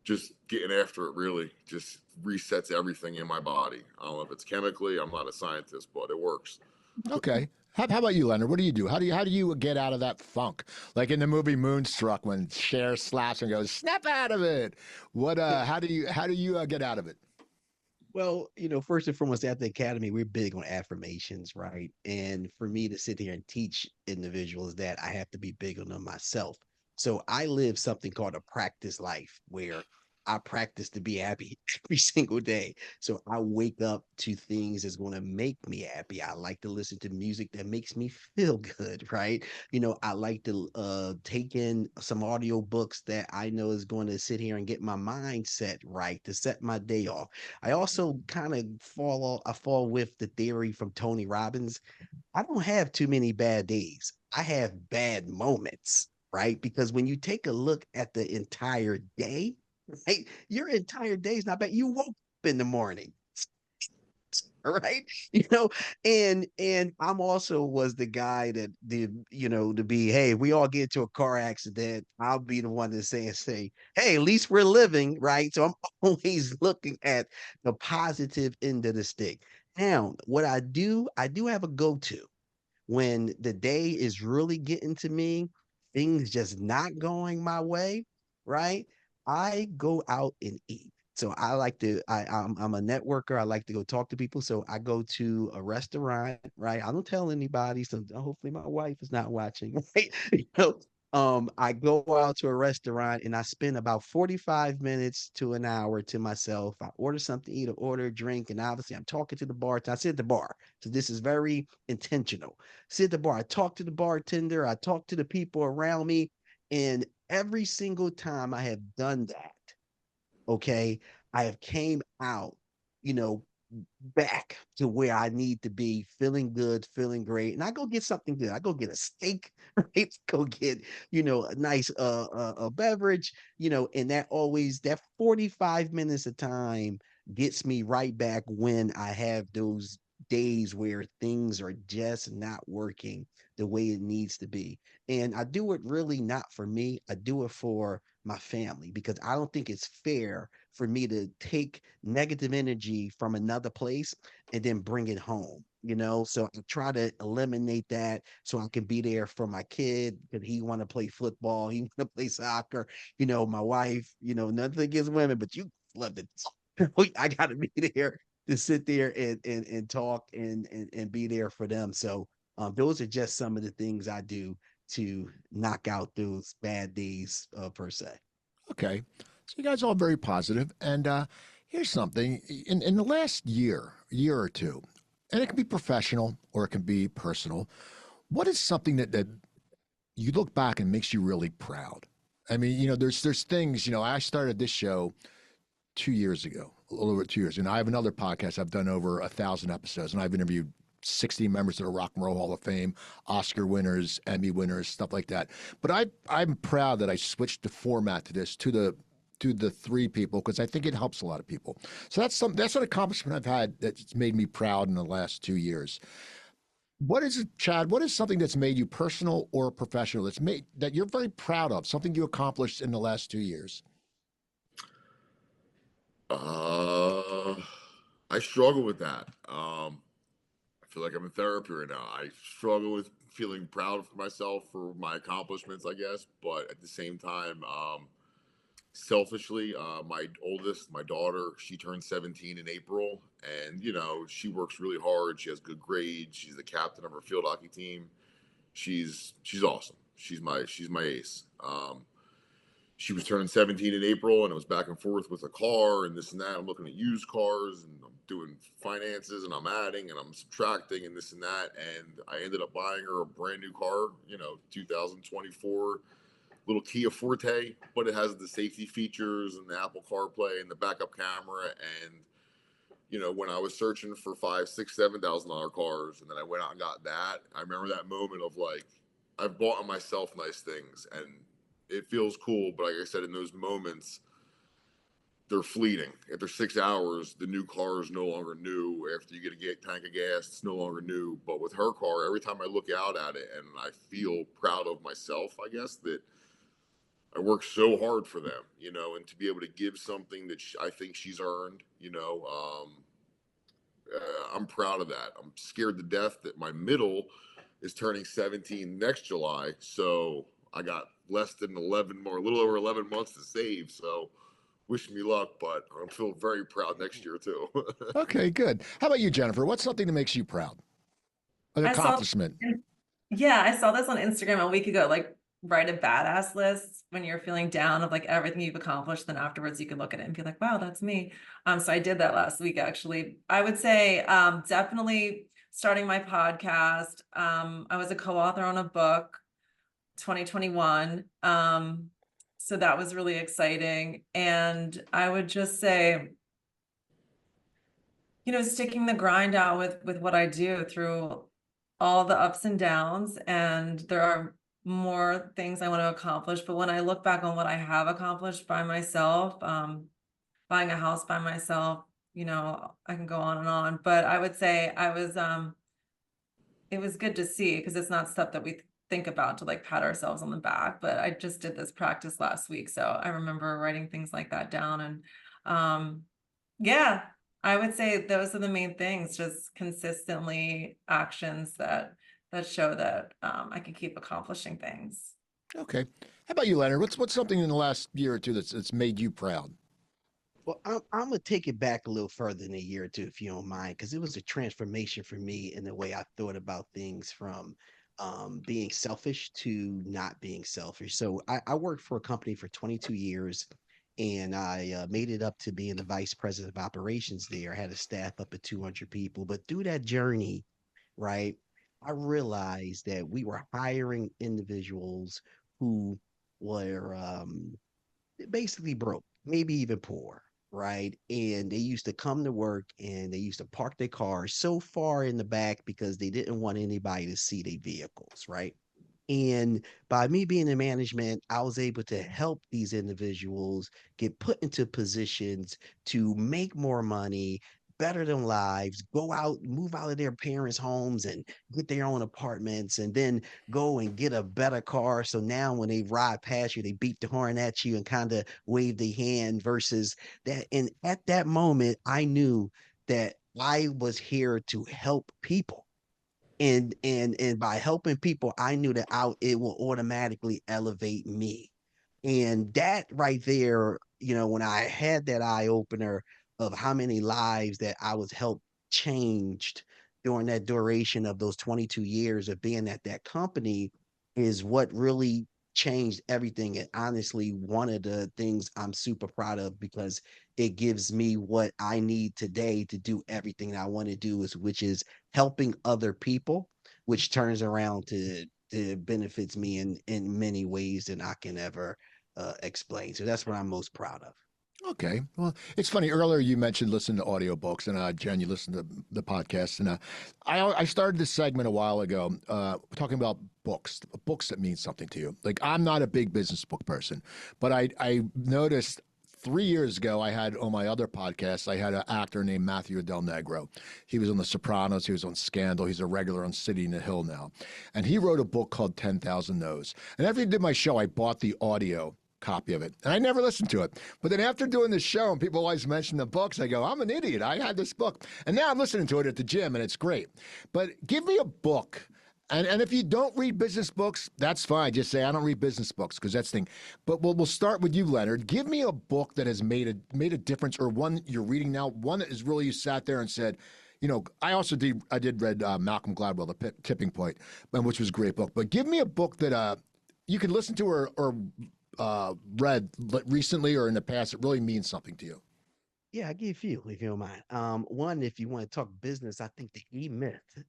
just getting after it really just resets everything in my body. I don't know if it's chemically, I'm not a scientist, but it works. Okay. How about you, Leonard? What do you do? How do you get out of that funk? Like in the movie Moonstruck, when Cher slaps and goes, "Snap out of it." What? How do you get out of it? Well, you know, first and foremost, at the academy, we're big on affirmations, right? And for me to sit here and teach individuals that, I have to be big on them myself. So I live something called a practice life where I practice to be happy every single day. So I wake up to things that's going to make me happy. I like to listen to music that makes me feel good, right? You know, I like to take in some audio books that I know is going to sit here and get my mindset right to set my day off. I also kind of I fall with the theory from Tony Robbins. I don't have too many bad days. I have bad moments, right? Because when you take a look at the entire day, right, your entire day is not bad. You woke up in the morning, right? You know, and I'm also was the guy that did, you know, to be, hey, we all get into a car accident. I'll be the one to say, hey, at least we're living, right? So I'm always looking at the positive end of the stick. Now, what I do have a go-to when the day is really getting to me, things just not going my way, right? I go out and eat. So I like to I'm a networker. I like to go talk to people. So I go to a restaurant, right? I don't tell anybody. So hopefully my wife is not watching, right? You know, I go out to a restaurant and I spend about 45 minutes to an hour to myself. I order something to eat, or order a drink, and obviously I'm talking to the bartender. I sit at the bar, so this is very intentional. Sit at the bar. I talk to the bartender. I talk to the people around me, and every single time I have done that, okay, I have came out, you know, back to where I need to be, feeling good, feeling great. And I go get something good. I go get a steak, right? Go get, a nice a beverage, and that always that 45 minutes of time gets me right back when I have those days where things are just not working the way it needs to be. And I do it really not for me. I do it for my family because I don't think it's fair for me to take negative energy from another place and then bring it home. So I try to eliminate that so I can be there for my kid because he want to play football, he want to play soccer. My wife, nothing against women, but you love it. I got to be there to sit there and talk and be there for them. So those are just some of the things I do to knock out those bad days per se. Okay. So you guys are all very positive. And here's something in the last year or two, and it can be professional or it can be personal. What is something that you look back and makes you really proud? I mean, there's things, I started this show 2 years ago, a little over 2 years. And I have another podcast. I've done over 1,000 episodes, and I've interviewed 60 members of the Rock and Roll Hall of Fame, Oscar winners, Emmy winners, stuff like that. But I'm proud that I switched the format to this to the three people because I think it helps a lot of people. So that's an accomplishment I've had that's made me proud in the last 2 years. What is it, Chad? What is something that's made you personal or professional that you're very proud of? Something you accomplished in the last 2 years? Uh, I struggle with that. I feel like I'm in therapy right now. I struggle with feeling proud of myself for my accomplishments, I guess, but at the same time, selfishly, my oldest, my daughter, she turned 17 in April, and she works really hard. She has good grades. She's the captain of her field hockey team. She's awesome. She's my ace. She was turning 17 in April, and it was back and forth with a car and this and that. I'm looking at used cars and I'm doing finances and I'm adding and I'm subtracting and this and that. And I ended up buying her a brand new car, 2024 little Kia Forte, but it has the safety features and the Apple CarPlay and the backup camera. And when I was searching for $5,000, $6,000, $7,000 cars, and then I went out and got that, I remember that moment of like, I've bought myself nice things, and it feels cool. But like I said, in those moments, they're fleeting. After 6 hours, the new car is no longer new. After you get a tank of gas, it's no longer new. But with her car, every time I look out at it and I feel proud of myself, I guess, that I worked so hard for them, and to be able to give something that I think she's earned, I'm proud of that. I'm scared to death that my middle is turning 17 next July. So I got less than 11 more, a little over 11 months to save. So wish me luck, but I'm feeling very proud next year too. Okay, good. How about you, Jennifer? What's something that makes you proud? An I saw, accomplishment. yeah, I saw this on Instagram a week ago, like write a badass list when you're feeling down of like everything you've accomplished. Then afterwards you can look at it and be like, wow, that's me. So I did that last week, actually. I would say definitely starting my podcast. I was a co-author on a book, 2021. So that was really exciting. And I would just say, sticking the grind out with what I do through all the ups and downs. And there are more things I want to accomplish. But when I look back on what I have accomplished by myself, buying a house by myself, I can go on and on. But I would say it was good to see because it's not stuff that we think about to like pat ourselves on the back. But I just did this practice last week. So I remember writing things like that down. And yeah, I would say those are the main things, just consistently actions that show that I can keep accomplishing things. Okay. How about you, Leonard? What's something in the last year or two that's made you proud? Well, I'm gonna take it back a little further than a year or two, if you don't mind, because it was a transformation for me in the way I thought about things from being selfish to not being selfish. So I worked for a company for 22 years, and I made it up to being the vice president of operations there. I had a staff up at 200 people, but through that journey, right, I realized that we were hiring individuals who were basically broke, maybe even poor, right? And they used to come to work and they used to park their cars so far in the back because they didn't want anybody to see their vehicles, right? And by me being in management, I was able to help these individuals get put into positions to make more money, better their lives, go out, move out of their parents' homes and get their own apartments, and then go and get a better car. So now when they ride past you, they beat the horn at you and kind of wave their hand versus that. And at that moment, I knew that I was here to help people, and by helping people, I knew that it will automatically elevate me. And that right there, when I had that eye opener of how many lives that I was helped changed during that duration of those 22 years of being at that company, is what really changed everything. And honestly, one of the things I'm super proud of, because it gives me what I need today to do everything I want to do, which is helping other people, which turns around to benefits me in many ways than I can ever explain. So that's what I'm most proud of. Okay. Well, it's funny. Earlier you mentioned listening to audiobooks, and Jen, you listen to the podcast. And I started this segment a while ago talking about books that mean something to you. Like, I'm not a big business book person, but I noticed 3 years ago, I had on my other podcast, I had an actor named Matthew Del Negro. He was on The Sopranos. He was on Scandal. He's a regular on City in the Hill now. And he wrote a book called 10,000 No's. And after he did my show, I bought the audio copy of it. And I never listened to it. But then after doing this show and people always mention the books, I go, I'm an idiot. I had this book. And now I'm listening to it at the gym and it's great. But give me a book. And if you don't read business books, that's fine. Just say, I don't read business books, because that's the thing. But we'll start with you, Leonard. Give me a book that has made a difference, or one you're reading now, one that is really, you sat there and said, I did read Malcolm Gladwell, The Tipping Point, which was a great book. But give me a book that you could listen to or read recently or in the past that really means something to you. Yeah, I give you a few, if you don't mind. One, if you want to talk business, I think the E-Myth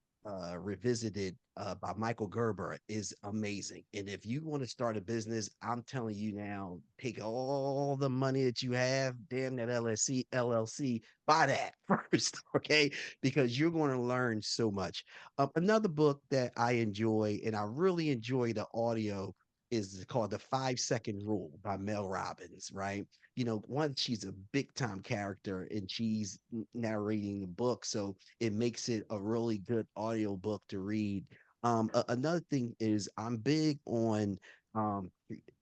revisited by Michael Gerber is amazing. And if you want to start a business, I'm telling you now, take all the money that you have, damn that LLC, buy that first, okay? Because you're going to learn so much. Another book that I enjoy, and I really enjoy the audio, is called The 5-Second Rule by Mel Robbins, right? One, she's a big time character and she's narrating the book. So it makes it a really good audio book to read. Another thing is I'm big on um,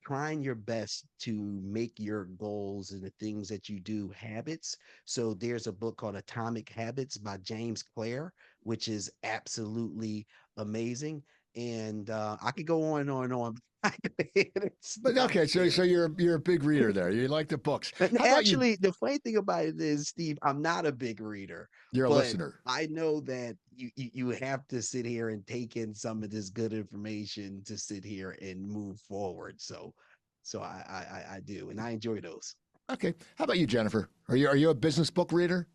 trying your best to make your goals and the things that you do habits. So there's a book called Atomic Habits by James Clear, which is absolutely amazing. And I could go on and on and on. But okay, so you're a big reader there. You like the books. And How about you? actually, the funny thing about it is, Steve, I'm not a big reader, You're a but listener. I know that you have to sit here and take in some of this good information to sit here and move forward. So I do, and I enjoy those. Okay. How about you, Jennifer? Are you a business book reader?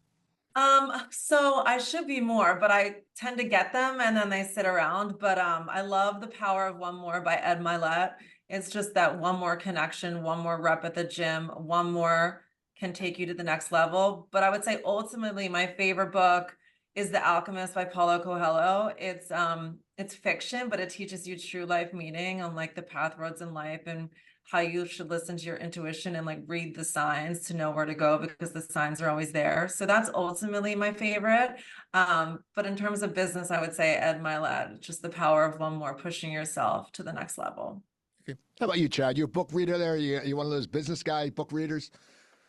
So I should be more, but I tend to get them and then they sit around. But I love The Power of One More by Ed Milet. It's just that one more connection, one more rep at the gym, one more can take you to the next level. But I would say ultimately my favorite book is The Alchemist by Paulo Coelho. It's fiction, but it teaches you true life meaning on like the path roads in life and how you should listen to your intuition and like read the signs to know where to go, because the signs are always there. So that's ultimately my favorite. But in terms of business, I would say Ed Milet, just The Power of One More, pushing yourself to the next level. Okay. How about you, Chad? You a book reader there? You one of those business guy book readers?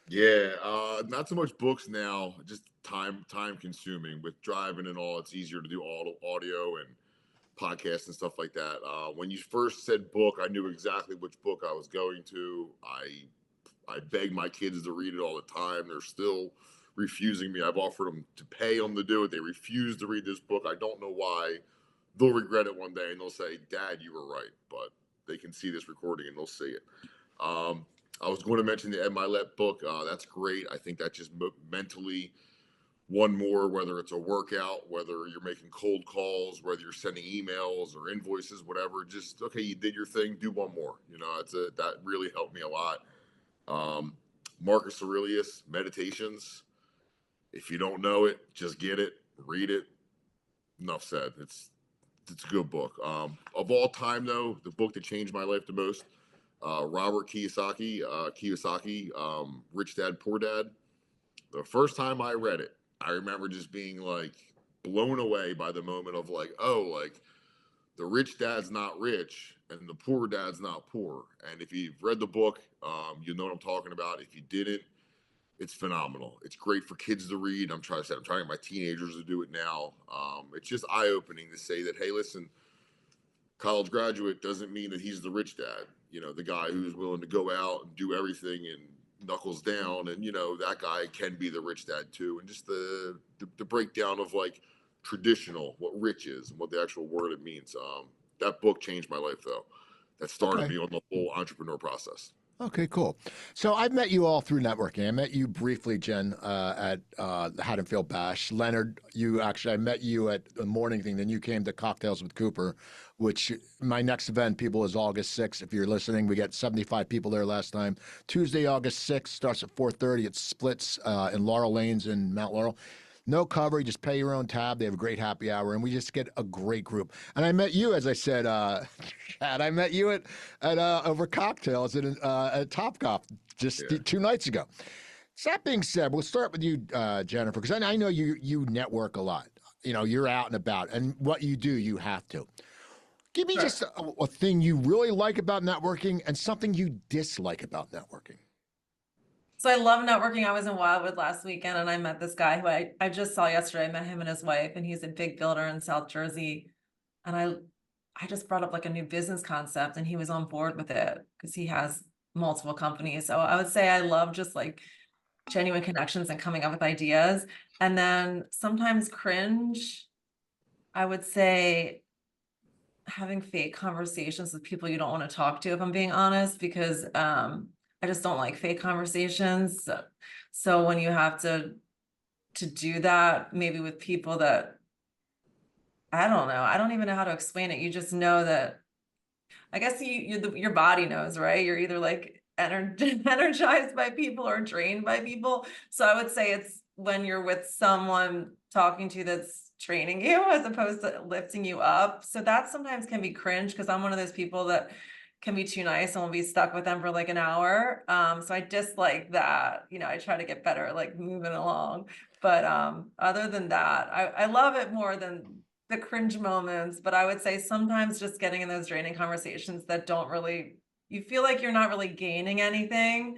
Yeah, not so much books now, just time consuming with driving and all. It's easier to do audio and podcasts and stuff like that. When you first said book, I knew exactly which book I was going to. I beg my kids to read it all the time. They're still refusing me. I've offered them to pay them to do it. They refuse to read this book. I don't know why, they'll regret it one day and they'll say, Dad, you were right. But they can see this recording and they'll see it. I was going to mention the Ed Milet book. That's great. I think that just mentally one more, whether it's a workout, whether you're making cold calls, whether you're sending emails or invoices, whatever, just, okay, you did your thing, do one more. You know, that really helped me a lot. Marcus Aurelius, Meditations. If you don't know it, just get it, read it. Enough said. It's a good book. Of all time, though, the book that changed my life the most, Robert Kiyosaki, Rich Dad, Poor Dad. The first time I read it, I remember just being like blown away by the moment of like, oh, like the rich dad's not rich and the poor dad's not poor. And if you've read the book, you know what I'm talking about. If you didn't, it's phenomenal. It's great for kids to read. I'm trying to get my teenagers to do it now. It's just eye-opening to say that, hey, listen, college graduate doesn't mean that he's the rich dad. You know, the guy who's willing to go out and do everything and knuckles down, and you know, that guy can be the rich dad too. And just the breakdown of like traditional, what rich is and what the actual word it means. That book changed my life though. That started me on the whole entrepreneur process. Okay, cool. So I've met you all through networking. I met you briefly, Jen, at the Haddonfield Bash. Leonard, I met you at the morning thing. Then you came to Cocktails with Cooper, which my next event, people, is August 6th. If you're listening, we got 75 people there last time. Tuesday, August 6th, starts at 4:30. It splits in Laurel Lanes in Mount Laurel. No cover, you just pay your own tab. They have a great happy hour, and we just get a great group. And I met you, as I said, Chad, I met you at over cocktails at Topgolf just 2 nights ago. So that being said, we'll start with you, Jennifer, because I know you network a lot. You know, you're out and about, and what you do, you have to. Give me just a thing you really like about networking and something you dislike about networking. So I love networking. I was in Wildwood last weekend and I met this guy who I just saw yesterday. I met him and his wife, and he's a big builder in South Jersey. And I just brought up like a new business concept and he was on board with it because he has multiple companies. So I would say I love just like genuine connections and coming up with ideas. And then sometimes cringe, I would say having fake conversations with people you don't want to talk to, if I'm being honest, because I just don't like fake conversations. So when you have to do that, maybe with people that, I don't know, I don't even know how to explain it. You just know that, I guess your body knows, right? You're either like energized by people or drained by people. So I would say it's when you're with someone talking to you that's training you as opposed to lifting you up. So that sometimes can be cringe because I'm one of those people that can be too nice and will be stuck with them for like an hour. So I dislike that. You know, I try to get better at like moving along. But other than that, I love it more than the cringe moments. But I would say sometimes just getting in those draining conversations that don't really, you feel like you're not really gaining anything.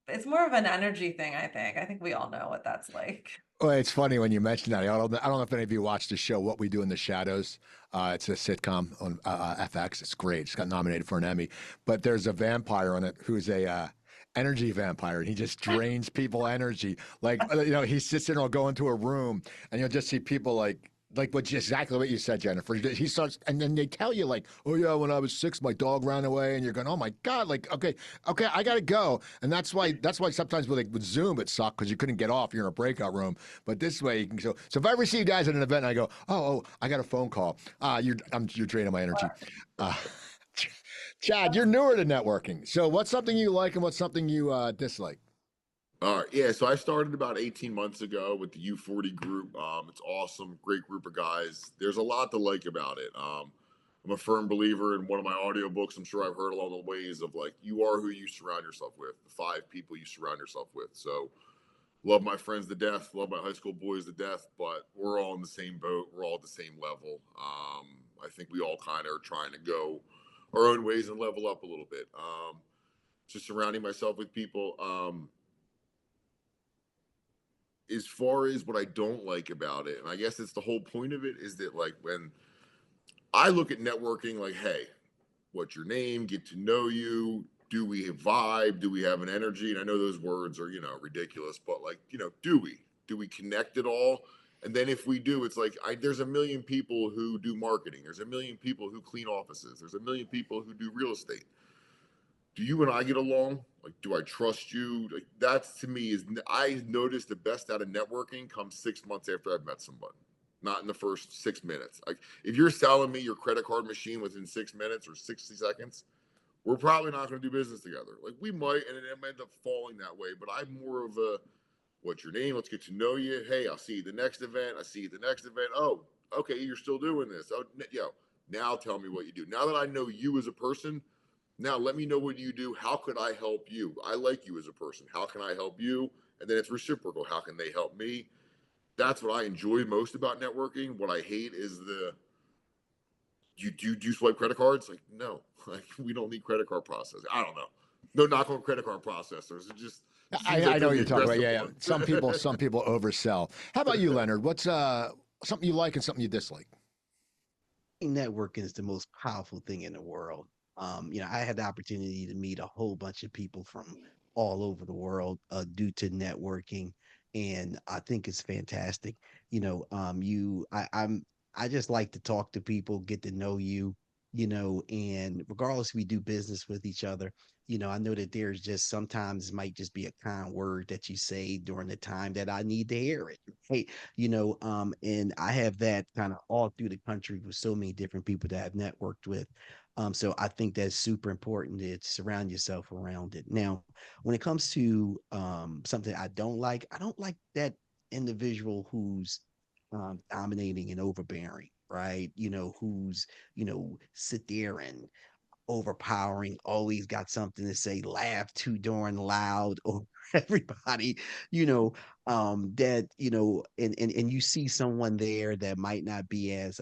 It's more of an energy thing, I think. I think we all know what that's like. Well, it's funny when you mention that. I don't know if any of you watched the show What We Do in the Shadows. It's a sitcom on FX. It's great. It's got nominated for an Emmy. But there's a vampire on it who's a energy vampire, and he just drains people energy. Like, you know, he sits there and will go into a room, and you'll just see people like exactly what you said, Jennifer. He starts, and then they tell you like, oh yeah, when I was 6, my dog ran away, and you're going, oh my God, like, okay, I gotta go. And that's why sometimes with Zoom it sucked because you couldn't get off. You're in a breakout room, but this way you can go. So if I ever see you guys at an event and I go, oh, I got a phone call. You're draining my energy. Chad, you're newer to networking. So what's something you like and what's something you dislike? All right, yeah. So I started about 18 months ago with the U40 group. It's awesome, great group of guys. There's a lot to like about it. I'm a firm believer in one of my audiobooks. I'm sure I've heard along the ways of like, you are who you surround yourself with, the 5 people you surround yourself with. So love my friends to death, love my high school boys to death, but we're all in the same boat. We're all at the same level. I think we all kind of are trying to go our own ways and level up a little bit. Just surrounding myself with people. As far as what I don't like about it, and I guess it's the whole point of it, is that like when I look at networking, like, hey, what's your name? Get to know you. Do we vibe? Do we have an energy? And I know those words are, you know, ridiculous, but like, you know, do we connect at all? And then if we do, it's like, there's a million people who do marketing. There's a million people who clean offices. There's a million people who do real estate. Do you and I get along? Like, do I trust you? Like, that's to me I notice the best out of networking comes 6 months after I've met somebody, not in the first 6 minutes. Like, if you're selling me your credit card machine within 6 minutes or 60 seconds, we're probably not going to do business together. Like, we might, and it might end up falling that way. But I'm more of a, what's your name? Let's get to know you. Hey, I'll see you the next event. I see you the next event. Oh, okay, you're still doing this. Oh, now tell me what you do. Now that I know you as a person, now let me know what you do. How could I help you? I like you as a person. How can I help you? And then it's reciprocal. How can they help me? That's what I enjoy most about networking. What I hate is do you swipe credit cards? Like, no, like, we don't need credit card processing. I don't know. No knock on credit card processors. It just seems like I know they're what the you're talking about. aggressive Yeah, yeah. one. Some people oversell. How about you, Leonard? What's something you like and something you dislike? Networking is the most powerful thing in the world. I had the opportunity to meet a whole bunch of people from all over the world due to networking, and I think it's fantastic. I just like to talk to people, get to know you, and regardless if we do business with each other, I know that there's just sometimes might just be a kind word that you say during the time that I need to hear it. Hey, and I have that kind of all through the country with so many different people that I've networked with. So I think that's super important to surround yourself around it. Now, when it comes to something I don't like that individual who's dominating and overbearing, right? Who's, sit there and overpowering, always got something to say, laugh too darn loud over everybody, and you see someone there that might not be as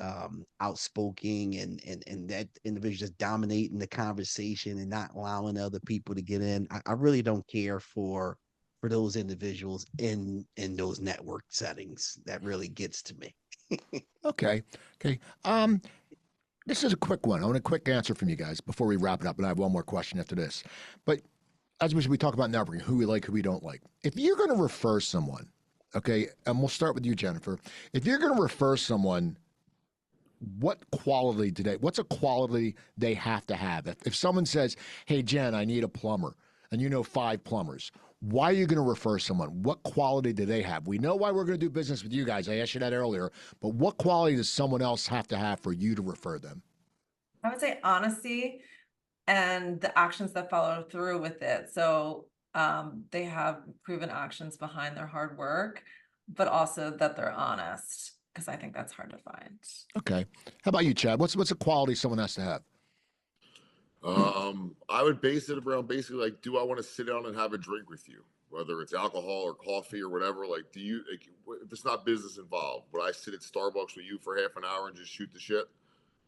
outspoken and that individual just dominating the conversation and not allowing other people to get in. I really don't care for those individuals in those network settings. That really gets to me. Okay. Okay. This is a quick one. I want a quick answer from you guys before we wrap it up, and I have one more question after this. But as we talk about networking, who we like, who we don't like. If you're going to refer someone, okay, and we'll start with you, Jennifer. If you're going to refer someone, what's a quality they have to have? If someone says, hey, Jen, I need a plumber, and you know 5 plumbers, why are you going to refer someone? What quality do they have? We know why we're going to do business with you guys. I asked you that earlier, but what quality does someone else have to have for you to refer them? I would say honesty and the actions that follow through with it. So they have proven actions behind their hard work, but also that they're honest, because I think that's hard to find. Okay. How about you, Chad? What's a quality someone has to have? I would base it around basically like, do I want to sit down and have a drink with you? Whether it's alcohol or coffee or whatever, like, if it's not business involved, would I sit at Starbucks with you for half an hour and just shoot the shit?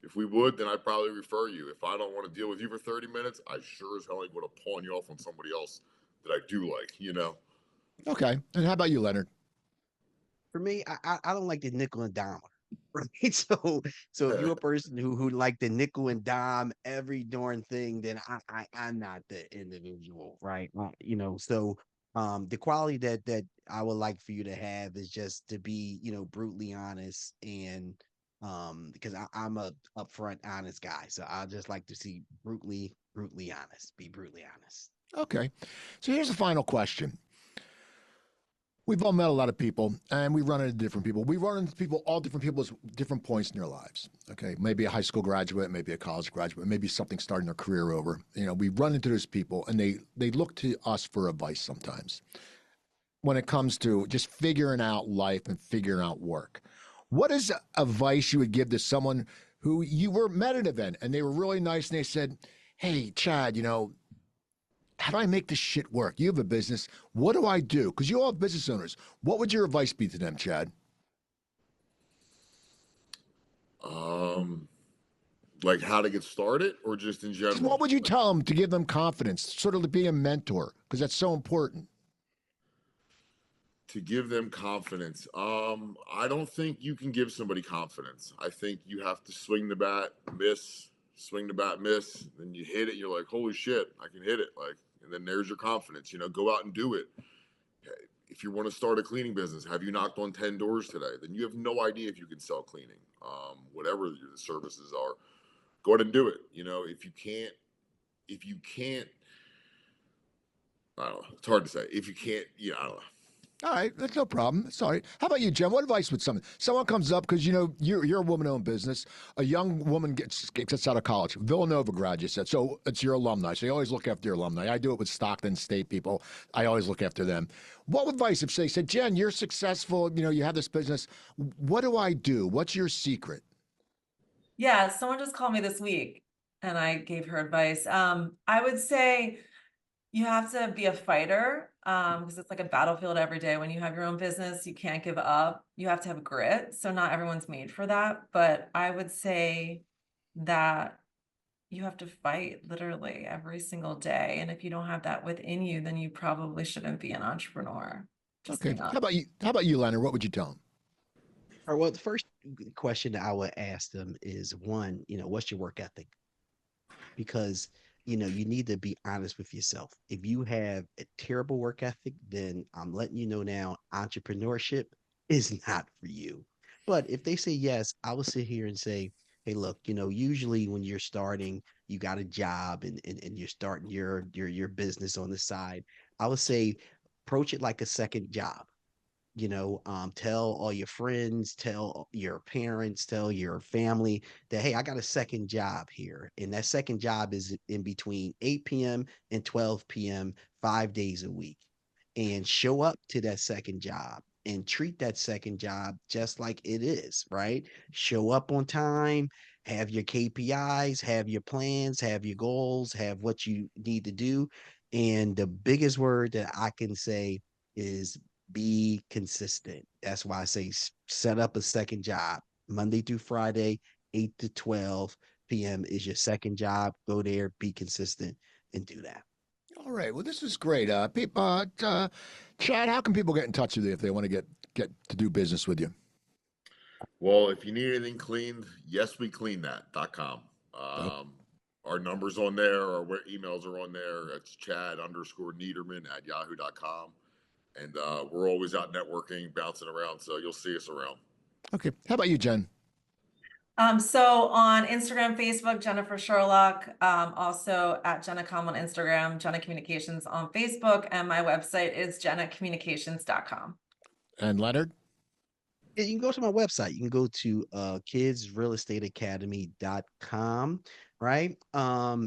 If we would, then I'd probably refer you. If I don't want to deal with you for 30 minutes, I sure as hell ain't going to pawn you off on somebody else that I do like. Okay. And how about you, Leonard? For me, I don't like the nickel and dime. Right. So if you're a person who like the nickel and dime every darn thing, then I'm not the individual, right? So the quality that I would like for you to have is just to be, brutally honest and because I'm a upfront honest guy. So I just like to see brutally honest, be brutally honest. Okay. So here's the final question. We've all met a lot of people, and we run into different people. We run into people, all different people at different points in their lives. Okay, maybe a high school graduate, maybe a college graduate, maybe something starting their career over. We run into those people, and they look to us for advice sometimes when it comes to just figuring out life and figuring out work. What is advice you would give to someone who you were met at an event and they were really nice and they said, "Hey, Chad, how do I make this shit work? You have a business. What do I do?" Because you all have business owners. What would your advice be to them, Chad? Like how to get started or just in Just general? what would you tell them to give them confidence, sort of to be a mentor, because that's so important. To give them confidence. I don't think you can give somebody confidence. I think you have to swing the bat, miss, swing the bat, miss, then you hit it. You're like, holy shit, I can hit it. Like, and then there's your confidence. Go out and do it. if you want to start a cleaning business, have you knocked on 10 doors today? Then you have no idea if you can sell cleaning. Whatever the services are, go ahead and do it. You know, if you can't, I don't know. It's hard to say. If you can't, I don't know. All right, that's no problem. Sorry. How about you, Jen? What advice would someone comes up because you're a woman-owned business. A young woman gets out of college, Villanova grad, you said, so it's your alumni. So you always look after your alumni. I do it with Stockton State people. I always look after them. What advice if they said, Jen, you're successful, you have this business. What do I do? What's your secret? Yeah, someone just called me this week, and I gave her advice. I would say you have to be a fighter, because it's like a battlefield every day. When you have your own business, you can't give up. You have to have grit. So not everyone's made for that. But I would say that you have to fight literally every single day. And if you don't have that within you, then you probably shouldn't be an entrepreneur. Just Okay. How about you, Leonard? What would you tell them? All right, well, the first question that I would ask them is one, what's your work ethic? Because you need to be honest with yourself. If you have a terrible work ethic, then I'm letting you know now, entrepreneurship is not for you. But if they say yes, I will sit here and say, hey, look, usually when you're starting, you got a job and you're starting your business on the side. I would say approach it like a second job. Tell all your friends, tell your parents, tell your family that, hey, I got a second job here. And that second job is in between 8 p.m. and 12 p.m., 5 days a week. And show up to that second job and treat that second job just like it is, right? Show up on time, have your KPIs, have your plans, have your goals, have what you need to do. And the biggest word that I can say is be consistent. That's why I say set up a second job. Monday through Friday, 8 to 12 p.m. is your second job. Go there, be consistent, and do that. All right. Well, this is great. Chad, how can people get in touch with you if they want to get to do business with you? Well, if you need anything cleaned, yeswecleanthat.com. Our number's on there. Our emails are on there. It's Chad_Niederman@yahoo.com. And we're always out networking, bouncing around. So you'll see us around. Okay. How about you, Jen? So on Instagram, Facebook, Jennifer Sherlock, also at Jenna Com on Instagram, Jenna Communications on Facebook, and my website is jennacommunications.com. And Leonard? Yeah, you can go to my website. You can go to kidsrealestateacademy.com, right?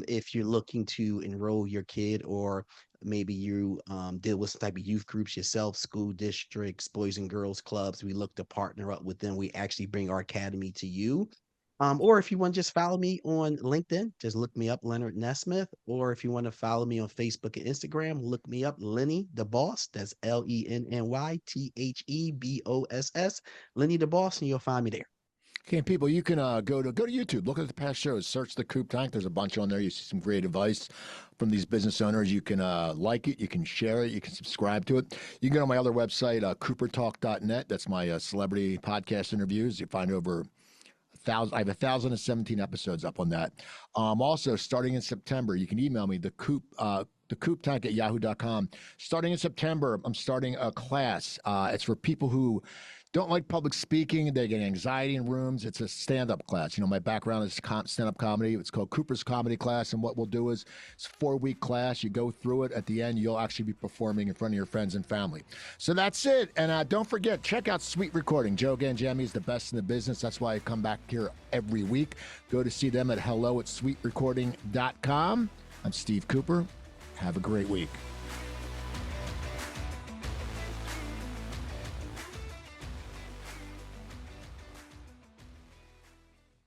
If you're looking to enroll your kid, or maybe you deal with some type of youth groups yourself, school districts, boys and girls clubs, we look to partner up with them. We actually bring our academy to you. Or if you want to just follow me on LinkedIn, just look me up, Leonard Nesmith. Or if you want to follow me on Facebook and Instagram, look me up, Lenny the Boss. That's LENNYTHEBOSS, Lenny the Boss, and you'll find me there. Okay, and people, you can go to YouTube, look at the past shows, search the Coop Tank. There's a bunch on there. You see some great advice from these business owners. You can like it, you can share it, you can subscribe to it. You can go to my other website, coopertalk.net. That's my celebrity podcast interviews. You find over I have 1,017 episodes up on that. Also, starting in September, you can email me, the Coop Tank at yahoo.com. Starting in September, I'm starting a class. It's for people who don't like public speaking. They get anxiety in rooms. It's a stand-up class. My background is stand-up comedy. It's called Cooper's Comedy Class. And what we'll do is it's a 4-week class. You go through it. At the end, you'll actually be performing in front of your friends and family. So that's it. And don't forget, check out SuiteRecording. Joe Gangemi is the best in the business. That's why I come back here every week. Go to see them at hello@suiterecording.com. I'm Steve Cooper. Have a great week.